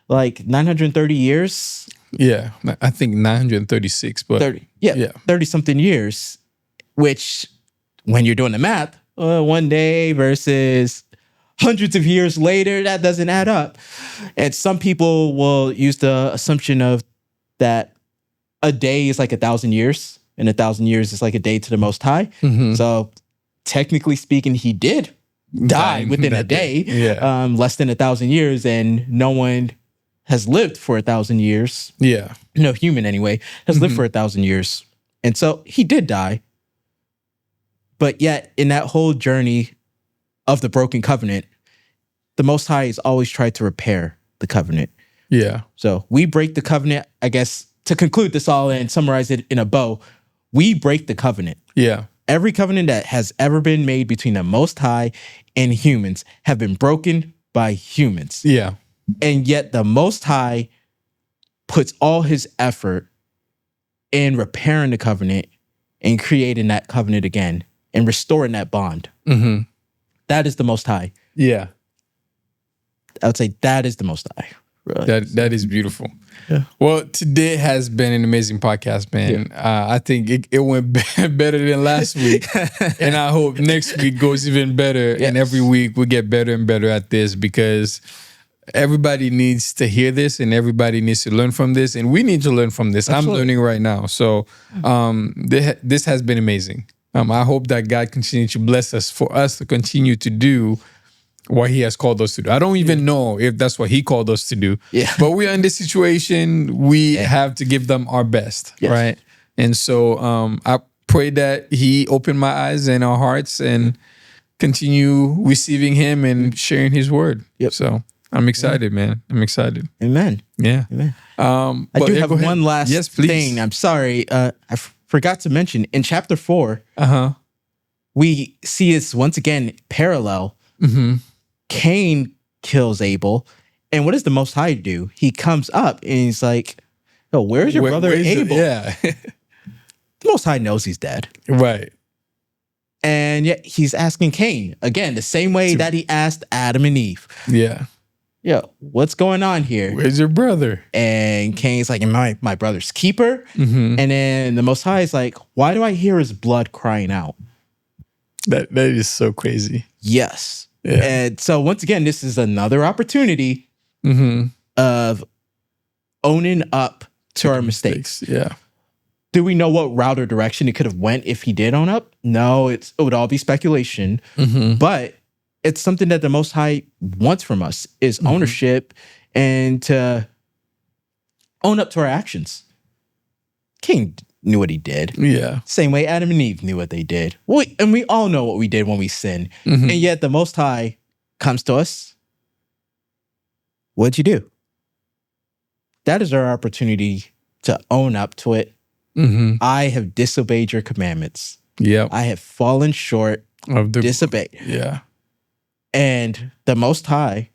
like 930 years. Yeah, I think 936, but 30, 30 something years, which when you're doing the math, one day versus hundreds of years later, that doesn't add up. And some people will use the assumption of that a day is like 1,000 years, and 1,000 years is like a day to the Most High. So technically speaking, he did die within a day, less than 1,000 years, and no one has lived for 1,000 years. Yeah. No human, anyway, has lived for 1,000 years. And so he did die. But yet, in that whole journey of the broken covenant, the Most High has always tried to repair the covenant. Yeah. So we break the covenant, I guess, to conclude this all and summarize it in a bow, we break the covenant. Yeah. Every covenant that has ever been made between the Most High and humans have been broken by humans. Yeah. And yet the Most High puts all his effort in repairing the covenant and creating that covenant again and restoring that bond. That is the Most High. Yeah. I would say that is the Most High. Really. That is beautiful. Yeah. Well, today has been an amazing podcast, man. I think it went better than last week. And I hope next week goes even better. Yes. And every week we get better and better at this, because everybody needs to hear this and everybody needs to learn from this. And we need to learn from this. Absolutely. I'm learning right now. So this has been amazing. I hope that God continues to bless us for us to continue to do what he has called us to do. I don't even know if that's what he called us to do. Yeah. But we're in this situation. We have to give them our best, right? And so I pray that he open my eyes and our hearts and continue receiving him and sharing his word. So I'm excited, man. I'm excited. Amen. Yeah. Amen. I do have one last thing. I'm sorry. I forgot to mention in chapter 4, we see this once again parallel. Cain kills Abel. And what does the Most High do? He comes up and he's like, "Oh, where's your brother Abel?" The The Most High knows he's dead. Right. And yet he's asking Cain again, the same way that he asked Adam and Eve. Yeah. Yeah, what's going on here? Where's your brother? And Cain's like, am I my brother's keeper? Mm-hmm. And then the Most High is like, why do I hear his blood crying out? That is so crazy. Yes. Yeah. And so once again, this is another opportunity Mm-hmm. of owning up to our mistakes. Yeah. Do we know what route or direction it could have went if he did own up? No, it would all be speculation. Mm-hmm. But it's something that the Most High wants from us is ownership and to own up to our actions. Cain knew what he did. Yeah. Same way Adam and Eve knew what they did. And we all know what we did when we sinned. Mm-hmm. And yet the Most High comes to us. What'd you do? That is our opportunity to own up to it. Mm-hmm. I have disobeyed your commandments. Yeah. I have fallen short, Of the disobeyed. Yeah. And the Most High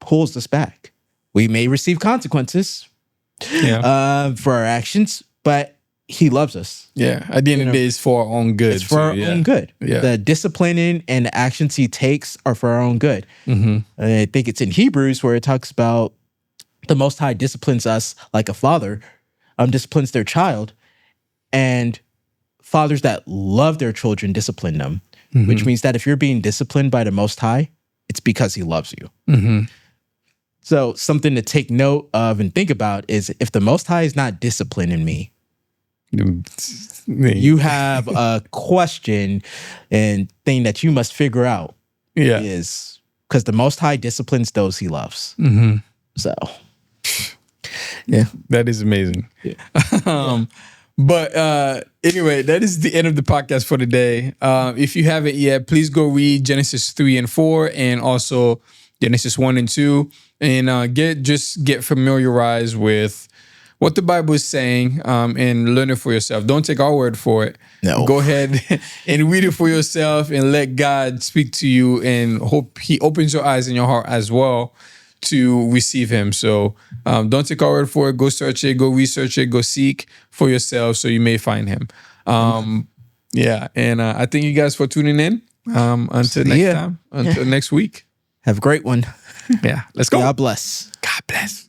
pulls us back. We may receive consequences Yeah. for our actions, but he loves us. Yeah. At the end of the day, it's for our own good. It's for our own good. Yeah. The disciplining and the actions he takes are for our own good. Mm-hmm. I think it's in Hebrews where it talks about the Most High disciplines us like a father disciplines their child, and fathers that love their children discipline them, which means that if you're being disciplined by the Most High, it's because he loves you. Mm-hmm. So something to take note of and think about is if the Most High is not disciplining me, you have a question and thing that you must figure out Yeah. is because the Most High disciplines those he loves. Mm-hmm. So, yeah. That is amazing. Yeah. But anyway, that is the end of the podcast for today. If you haven't yet, please go read Genesis 3 and 4 and also Genesis 1 and 2 and get familiarized with what the Bible is saying and learn it for yourself. Don't take our word for it. No. Go ahead and read it for yourself and let God speak to you and hope he opens your eyes and your heart as well to receive him. So don't take our word for it. Go search it, go research it, go seek for yourself so you may find him. Yeah. And I thank you guys for tuning in. Until next time, until next week. Have a great one. Yeah. Let's go. God bless. God bless.